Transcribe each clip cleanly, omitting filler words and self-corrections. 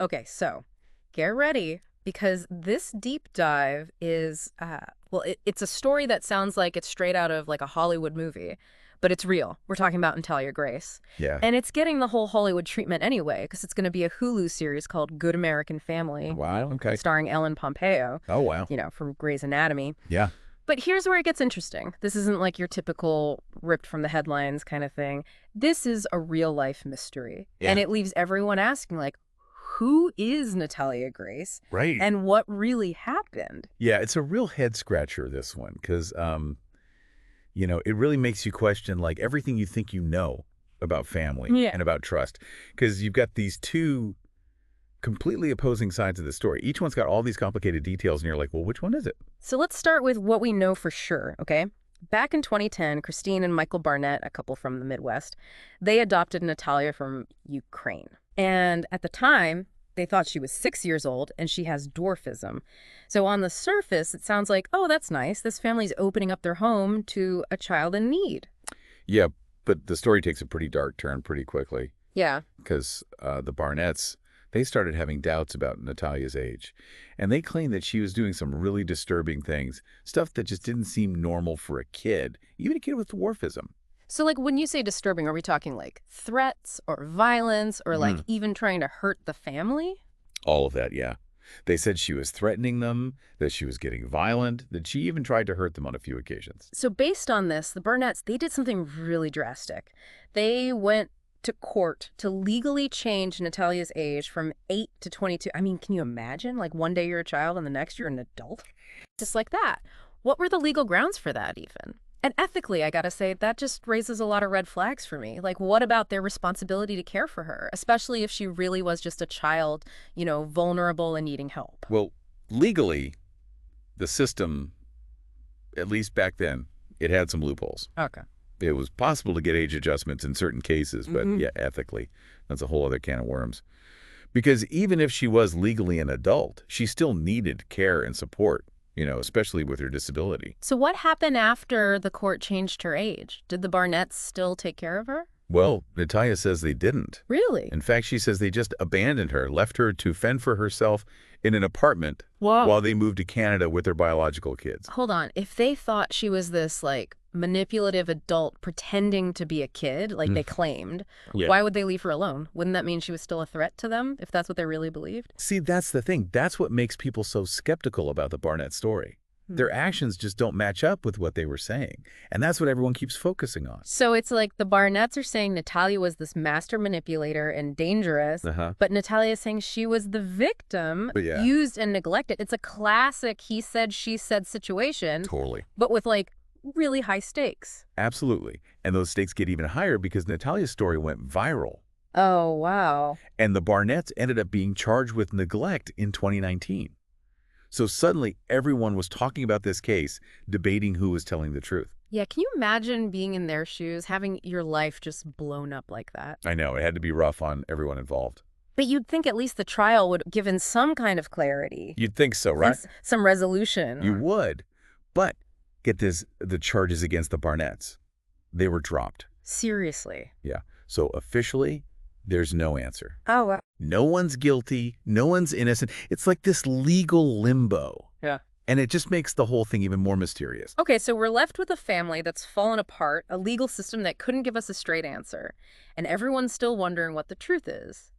Okay, so get ready because this deep dive is, it's a story that sounds like it's straight out of like a Hollywood movie, but it's real. We're talking about Natalia Grace. Yeah. And it's getting the whole Hollywood treatment anyway because it's going to be a Hulu series called Good American Family, Wow. Okay. starring Ellen Pompeo, Oh, wow. from Grey's Anatomy. Yeah. But here's where it gets interesting. This isn't like your typical ripped from the headlines kind of thing. This is a real life mystery. And Yeah. it leaves everyone asking, like, who is Natalia Grace Right. and what really happened? Yeah. It's a real head scratcher, this one, because, it really makes you question like everything you think you know about family Yeah. and about trust. Because you've got these two completely opposing sides of the story. Each one's got all these complicated details, and you're like, well, which one is it? So let's start with what we know for sure, okay? Back in 2010, Christine and Michael Barnett, a couple from the Midwest, they adopted Natalia from Ukraine. And at the time, they thought she was 6 years old and she has dwarfism. So on the surface, it sounds like, oh, that's nice. This family's opening up their home to a child in need. Yeah, but the story takes a pretty dark turn pretty quickly Yeah. because the Barnetts, they started having doubts about Natalia's age. And they claimed that she was doing some really disturbing things, stuff that just didn't seem normal for a kid, even a kid with dwarfism. So, like, when you say disturbing, are we talking like threats or violence or like Mm. even trying to hurt the family? All of that, yeah. They said she was threatening them, that she was getting violent, that she even tried to hurt them on a few occasions. So based on this, the Burnetts, they did something really drastic. They went to court to legally change Natalia's age from 8 to 22. I mean, can you imagine? Like one day you're a child and the next you're an adult? Just like that. What were the legal grounds for that even? And ethically, I gotta say, that just raises a lot of red flags for me. Like, what about their responsibility to care for her, especially if she really was just a child, vulnerable and needing help? Well, legally, the system, at least back then, it had some loopholes. Okay. It was possible to get age adjustments in certain cases, but yeah, ethically, that's a whole other can of worms. Because even if she was legally an adult, she still needed care and support, especially with her disability. So what happened after the court changed her age? Did the Barnetts still take care of her? Well, Natalia says they didn't. Really? In fact, she says they just abandoned her, left her to fend for herself in an apartment Whoa. while they moved to Canada with their biological kids. Hold on. If they thought she was this, like, manipulative adult pretending to be a kid, like they claimed, Yeah. why would they leave her alone? Wouldn't that mean she was still a threat to them, if that's what they really believed? See, that's the thing. That's what makes people so skeptical about the Barnett story. Their actions just don't match up with what they were saying. And that's what everyone keeps focusing on. So it's like the Barnetts are saying Natalia was this master manipulator and dangerous, but Natalia is saying she was the victim, But yeah. used and neglected. It's a classic he said, she said situation, Totally. but with like really high stakes. Absolutely. And those stakes get even higher because Natalia's story went viral. Oh, wow. And the Barnetts ended up being charged with neglect in 2019. So suddenly everyone was talking about this case, debating who was telling the truth. Yeah, can you imagine being in their shoes, having your life just blown up like that? I know, it had to be rough on everyone involved. But you'd think at least the trial would give in some kind of clarity. You'd think so, right? Some resolution. You would. But get this, the charges against the Barnetts, they were dropped. Seriously. Yeah. So officially, there's no answer. Oh, wow. No one's guilty. No one's innocent. It's like this legal limbo. Yeah. And it just makes the whole thing even more mysterious. Okay, so we're left with a family that's fallen apart, a legal system that couldn't give us a straight answer, and everyone's still wondering what the truth is.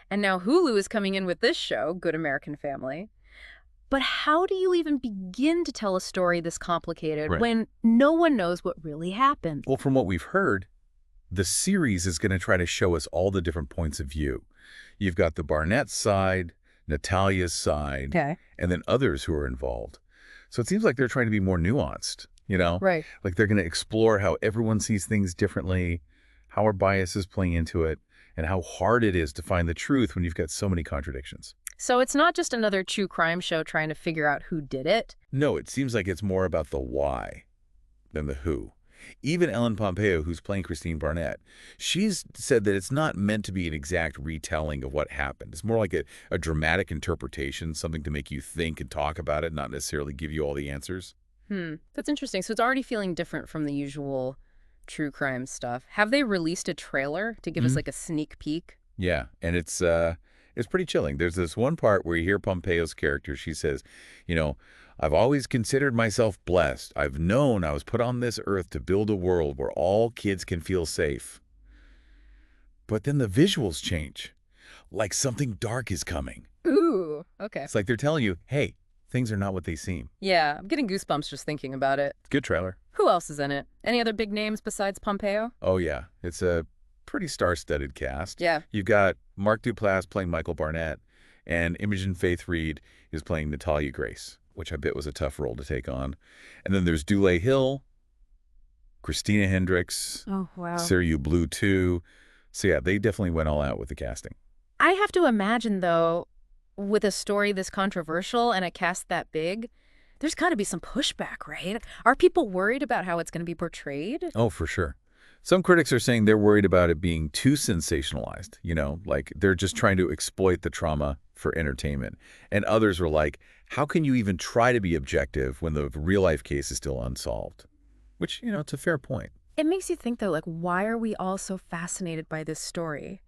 And now Hulu is coming in with this show, Good American Family. But how do you even begin to tell a story this complicated when no one knows what really happened? Well, from what we've heard, the series is going to try to show us all the different points of view. You've got the Barnett side, Natalia's side, and then others who are involved. So it seems like they're trying to be more nuanced, Right. Like they're going to explore how everyone sees things differently, how our bias is playing into it, and how hard it is to find the truth when you've got so many contradictions. So it's not just another true crime show trying to figure out who did it. No, it seems like it's more about the why than the who. Even Ellen Pompeo, who's playing Christine Barnett, she's said that it's not meant to be an exact retelling of what happened. It's more like a dramatic interpretation, something to make you think and talk about it, not necessarily give you all the answers. That's interesting. So it's already feeling different from the usual true crime stuff. Have they released a trailer to give us like a sneak peek? Yeah, and it's It's pretty chilling. There's this one part where you hear Pompeo's character. She says, you know, I've always considered myself blessed. I've known I was put on this earth to build a world where all kids can feel safe. But then the visuals change, like something dark is coming. Ooh, okay. It's like they're telling you, hey, things are not what they seem. Yeah, I'm getting goosebumps just thinking about it. Good trailer. Who else is in it? Any other big names besides Pompeo? Oh, yeah. It's a pretty star-studded cast. Yeah. You've got Mark Duplass playing Michael Barnett, and Imogen Faith Reed is playing Natalia Grace, which I bet was a tough role to take on. And then there's Dule Hill, Christina Hendricks, Oh, wow. Siriu Blue, too. So, yeah, they definitely went all out with the casting. I have to imagine, though, with a story this controversial and a cast that big, there's got to be some pushback, right? Are people worried about how it's going to be portrayed? Oh, for sure. Some critics are saying they're worried about it being too sensationalized, like they're just trying to exploit the trauma for entertainment. And others are like, how can you even try to be objective when the real-life case is still unsolved? Which, it's a fair point. It makes you think, though, like, why are we all so fascinated by this story?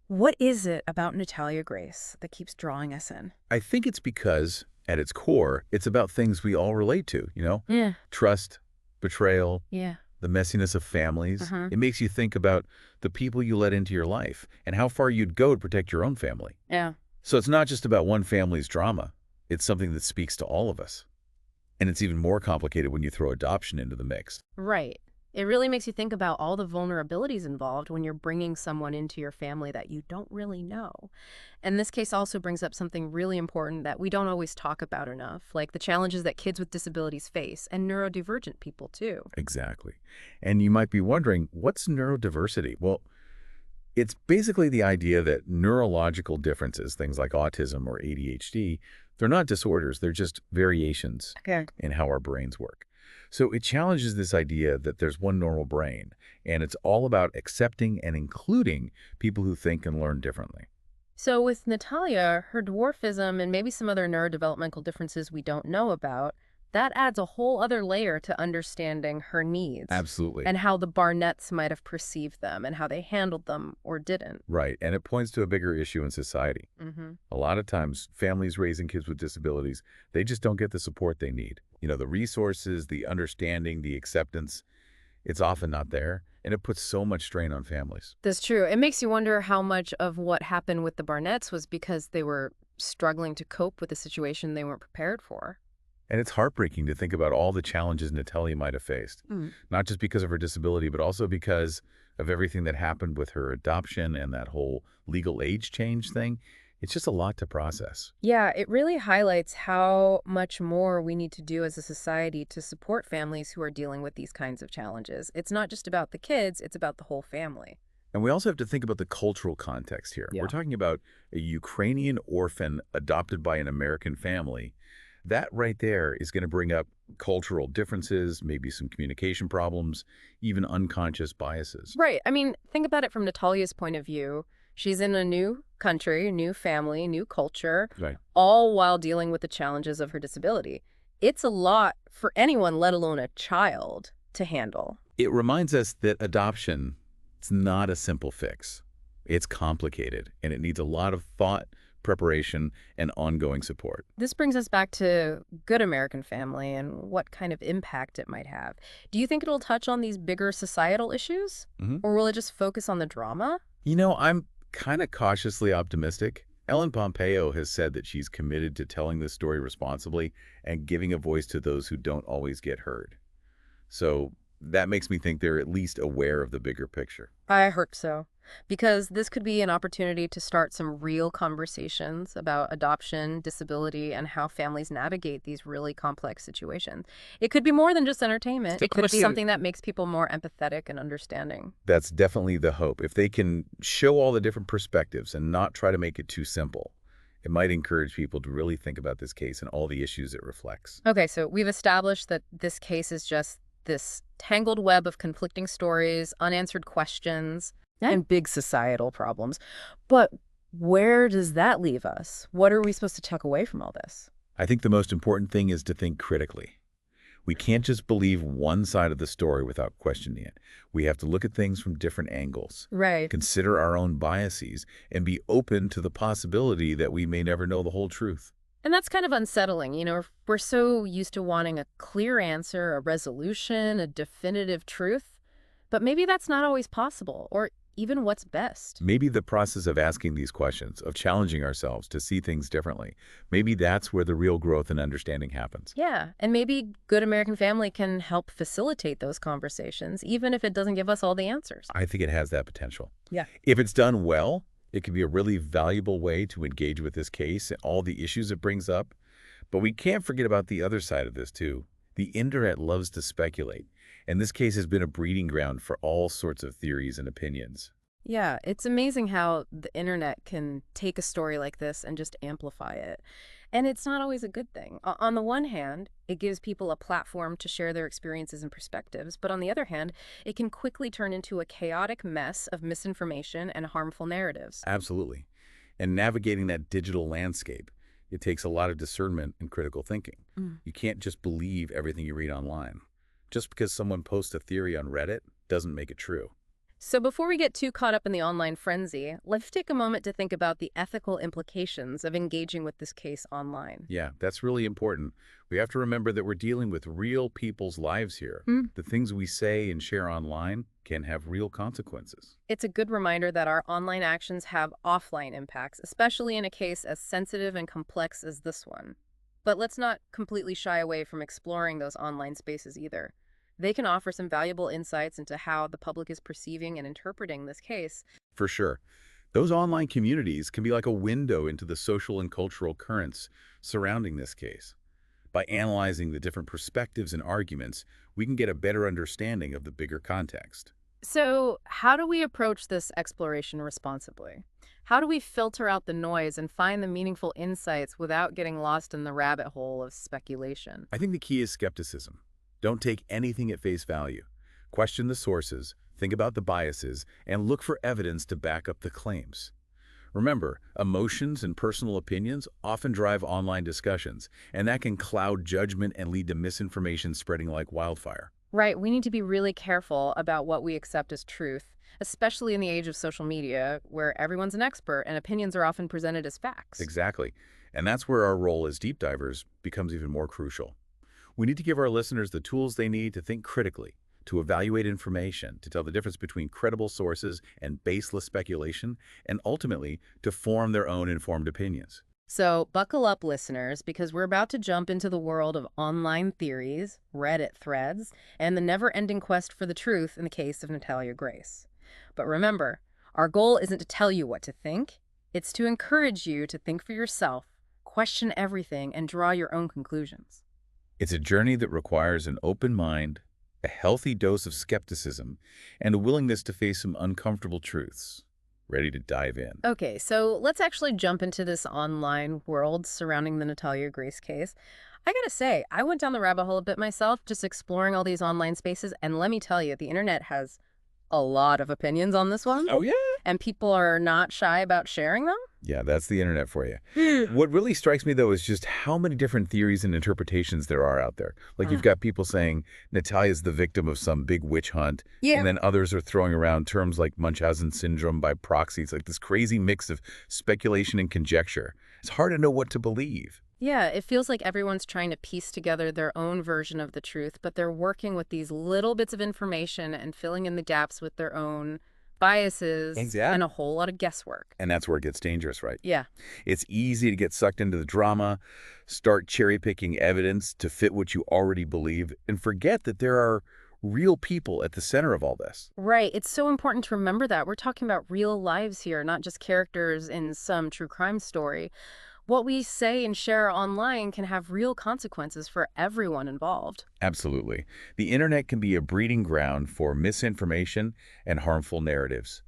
What is it about Natalia Grace that keeps drawing us in? I think it's because, at its core, it's about things we all relate to, Yeah. Trust, betrayal, Yeah. the messiness of families. It makes you think about the people you let into your life and how far you'd go to protect your own family. Yeah. So it's not just about one family's drama. It's something that speaks to all of us. And it's even more complicated when you throw adoption into the mix. Right. It really makes you think about all the vulnerabilities involved when you're bringing someone into your family that you don't really know. And this case also brings up something really important that we don't always talk about enough, like the challenges that kids with disabilities face, and neurodivergent people too. Exactly. And you might be wondering, what's neurodiversity? Well, it's basically the idea that neurological differences, things like autism or ADHD, they're not disorders, they're just variations in how our brains work. So it challenges this idea that there's one normal brain, and it's all about accepting and including people who think and learn differently. So with Natalia, her dwarfism and maybe some other neurodevelopmental differences we don't know about, that adds a whole other layer to understanding her needs. Absolutely. And how the Barnetts might have perceived them and how they handled them or didn't. Right, and it points to a bigger issue in society. A lot of times, families raising kids with disabilities, they just don't get the support they need. The resources, the understanding, the acceptance, it's often not there, and it puts so much strain on families. That's true. It makes you wonder how much of what happened with the Barnetts was because they were struggling to cope with a situation they weren't prepared for. And it's heartbreaking to think about all the challenges Natalia might have faced, not just because of her disability, but also because of everything that happened with her adoption and that whole legal age change thing. It's just a lot to process. Yeah, it really highlights how much more we need to do as a society to support families who are dealing with these kinds of challenges. It's not just about the kids, it's about the whole family. And we also have to think about the cultural context here. Yeah. We're talking about a Ukrainian orphan adopted by an American family. That right there is going to bring up cultural differences, maybe some communication problems, even unconscious biases. Right. I mean, think about it from Natalia's point of view. She's in a new country, new family, new culture, Right. all while dealing with the challenges of her disability. It's a lot for anyone, let alone a child, to handle. It reminds us that adoption, it's not a simple fix. It's complicated, and it needs a lot of thought, preparation, and ongoing support. This brings us back to Good American Family and what kind of impact it might have. Do you think it'll touch on these bigger societal issues? Or will it just focus on the drama? I'm kind of cautiously optimistic. Ellen Pompeo has said that she's committed to telling this story responsibly and giving a voice to those who don't always get heard. So that makes me think they're at least aware of the bigger picture. I hope so, because this could be an opportunity to start some real conversations about adoption, disability, and how families navigate these really complex situations. It could be more than just entertainment. It could be something that makes people more empathetic and understanding. That's definitely the hope. If they can show all the different perspectives and not try to make it too simple, it might encourage people to really think about this case and all the issues it reflects. Okay, so we've established that this case is just this tangled web of conflicting stories, unanswered questions, and big societal problems. But where does that leave us? What are we supposed to take away from all this? I think the most important thing is to think critically. We can't just believe one side of the story without questioning it. We have to look at things from different angles, Right. consider our own biases, and be open to the possibility that we may never know the whole truth. And that's kind of unsettling. We're so used to wanting a clear answer, a resolution, a definitive truth. But maybe that's not always possible, or even what's best. Maybe the process of asking these questions, of challenging ourselves to see things differently, maybe that's where the real growth and understanding happens. Yeah, and maybe Good American Family can help facilitate those conversations, even if it doesn't give us all the answers. I think it has that potential. Yeah. If it's done well, it can be a really valuable way to engage with this case and all the issues it brings up. But we can't forget about the other side of this, too. The internet loves to speculate, and this case has been a breeding ground for all sorts of theories and opinions. Yeah, it's amazing how the internet can take a story like this and just amplify it. And it's not always a good thing. On the one hand, it gives people a platform to share their experiences and perspectives, but on the other hand, it can quickly turn into a chaotic mess of misinformation and harmful narratives. Absolutely. And navigating that digital landscape, it takes a lot of discernment and critical thinking. Mm. You can't just believe everything you read online. Just because someone posts a theory on Reddit doesn't make it true. So before we get too caught up in the online frenzy, let's take a moment to think about the ethical implications of engaging with this case online. Yeah, that's really important. We have to remember that we're dealing with real people's lives here. Mm. The things we say and share online can have real consequences. It's a good reminder that our online actions have offline impacts, especially in a case as sensitive and complex as this one. But let's not completely shy away from exploring those online spaces either. They can offer some valuable insights into how the public is perceiving and interpreting this case. For sure. Those online communities can be like a window into the social and cultural currents surrounding this case. By analyzing the different perspectives and arguments, we can get a better understanding of the bigger context. So, how do we approach this exploration responsibly? How do we filter out the noise and find the meaningful insights without getting lost in the rabbit hole of speculation? I think the key is skepticism. Don't take anything at face value. Question the sources, think about the biases, and look for evidence to back up the claims. Remember, emotions and personal opinions often drive online discussions, and that can cloud judgment and lead to misinformation spreading like wildfire. Right, we need to be really careful about what we accept as truth, especially in the age of social media, where everyone's an expert and opinions are often presented as facts. Exactly. And that's where our role as deep divers becomes even more crucial. We need to give our listeners the tools they need to think critically, to evaluate information, to tell the difference between credible sources and baseless speculation, and ultimately to form their own informed opinions. So, buckle up, listeners, because we're about to jump into the world of online theories, Reddit threads, and the never-ending quest for the truth in the case of Natalia Grace. But remember, our goal isn't to tell you what to think. It's to encourage you to think for yourself, question everything, and draw your own conclusions. It's a journey that requires an open mind, a healthy dose of skepticism, and a willingness to face some uncomfortable truths. Ready to dive in? Okay, so let's actually jump into this online world surrounding the Natalia Grace case. I gotta say, I went down the rabbit hole a bit myself, just exploring all these online spaces, and let me tell you, the internet has a lot of opinions on this one, Oh, yeah? and people are not shy about sharing them. Yeah, that's the internet for you. What really strikes me, though, is just how many different theories and interpretations there are out there. Like, you've got people saying Natalia's the victim of some big witch hunt, Yeah. and then others are throwing around terms like Munchausen syndrome by proxy. It's like this crazy mix of speculation and conjecture. It's hard to know what to believe. Yeah, it feels like everyone's trying to piece together their own version of the truth, but they're working with these little bits of information and filling in the gaps with their own biases Exactly. and a whole lot of guesswork. And that's where it gets dangerous, right? Yeah. It's easy to get sucked into the drama, start cherry-picking evidence to fit what you already believe, and forget that there are real people at the center of all this. Right. It's so important to remember that. We're talking about real lives here, not just characters in some true crime story. What we say and share online can have real consequences for everyone involved. Absolutely. The internet can be a breeding ground for misinformation and harmful narratives.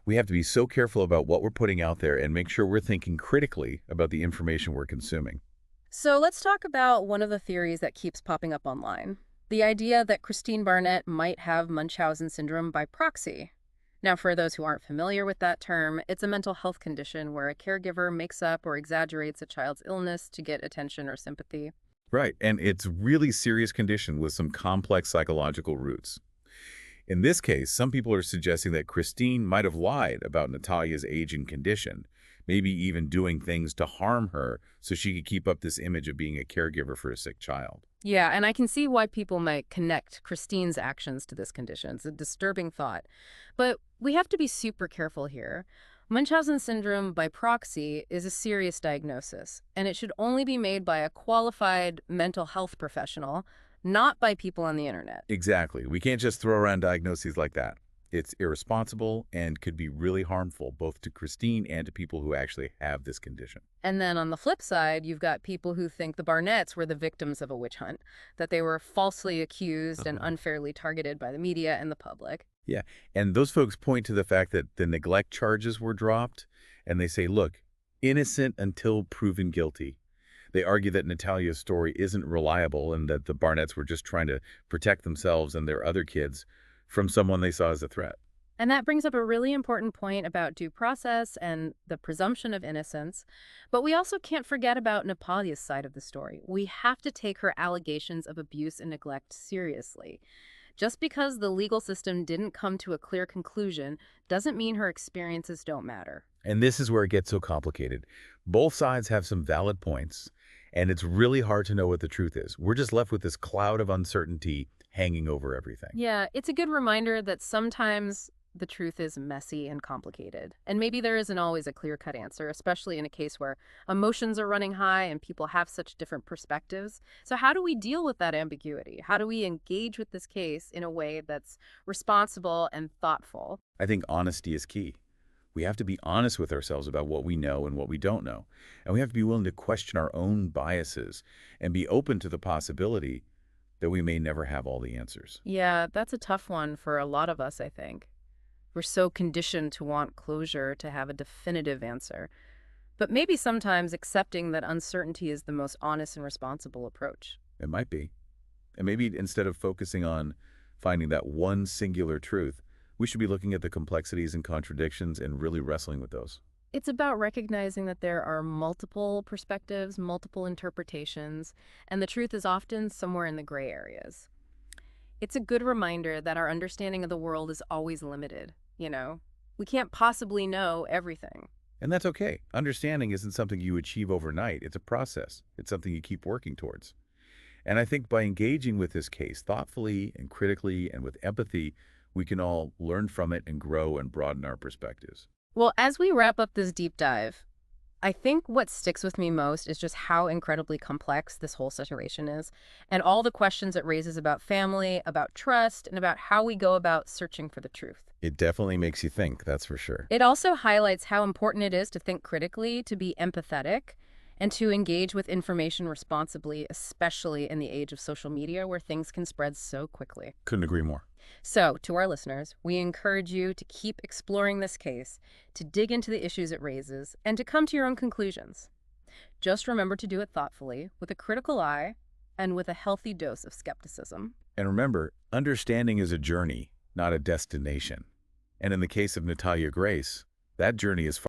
We have to be so careful about what we're putting out there and make sure we're thinking critically about the information we're consuming. So let's talk about one of the theories that keeps popping up online. The idea that Christine Barnett might have Munchausen syndrome by proxy. Now, for those who aren't familiar with that term, it's a mental health condition where a caregiver makes up or exaggerates a child's illness to get attention or sympathy. Right, and it's really serious condition with some complex psychological roots. In this case, some people are suggesting that Christine might have lied about Natalia's age and condition, maybe even doing things to harm her so she could keep up this image of being a caregiver for a sick child. Yeah, and I can see why people might connect Christine's actions to this condition. It's a disturbing thought. But we have to be super careful here. Munchausen syndrome by proxy is a serious diagnosis, and it should only be made by a qualified mental health professional, not by people on the internet. Exactly. We can't just throw around diagnoses like that. It's irresponsible and could be really harmful both to Christine and to people who actually have this condition. And then on the flip side, you've got people who think the Barnetts were the victims of a witch hunt, that they were falsely accused and unfairly targeted by the media and the public. Yeah, and those folks point to the fact that the neglect charges were dropped, and they say, look, innocent until proven guilty. They argue that Natalia's story isn't reliable and that the Barnetts were just trying to protect themselves and their other kids from someone they saw as a threat. And that brings up a really important point about due process and the presumption of innocence. But we also can't forget about Natalia's side of the story. We have to take her allegations of abuse and neglect seriously. Just because the legal system didn't come to a clear conclusion doesn't mean her experiences don't matter. And this is where it gets so complicated. Both sides have some valid points, and it's really hard to know what the truth is. We're just left with this cloud of uncertainty hanging over everything. Yeah, it's a good reminder that sometimes the truth is messy and complicated. And maybe there isn't always a clear-cut answer, especially in a case where emotions are running high and people have such different perspectives. So how do we deal with that ambiguity? How do we engage with this case in a way that's responsible and thoughtful? I think honesty is key. We have to be honest with ourselves about what we know and what we don't know. And we have to be willing to question our own biases and be open to the possibility that we may never have all the answers. Yeah, that's a tough one for a lot of us, I think. We're so conditioned to want closure, to have a definitive answer. But maybe sometimes accepting that uncertainty is the most honest and responsible approach. It might be. And maybe instead of focusing on finding that one singular truth, we should be looking at the complexities and contradictions and really wrestling with those. It's about recognizing that there are multiple perspectives, multiple interpretations, and the truth is often somewhere in the gray areas. It's a good reminder that our understanding of the world is always limited, you know? We can't possibly know everything. And that's okay. Understanding isn't something you achieve overnight. It's a process. It's something you keep working towards. And I think by engaging with this case thoughtfully and critically and with empathy, we can all learn from it and grow and broaden our perspectives. Well, as we wrap up this deep dive, I think what sticks with me most is just how incredibly complex this whole situation is, and all the questions it raises about family, about trust, and about how we go about searching for the truth. It definitely makes you think, that's for sure. It also highlights how important it is to think critically, to be empathetic, and to engage with information responsibly, especially in the age of social media where things can spread so quickly. Couldn't agree more. So, to our listeners, we encourage you to keep exploring this case, to dig into the issues it raises, and to come to your own conclusions. Just remember to do it thoughtfully, with a critical eye, and with a healthy dose of skepticism. And remember, understanding is a journey, not a destination. And in the case of Natalia Grace, that journey is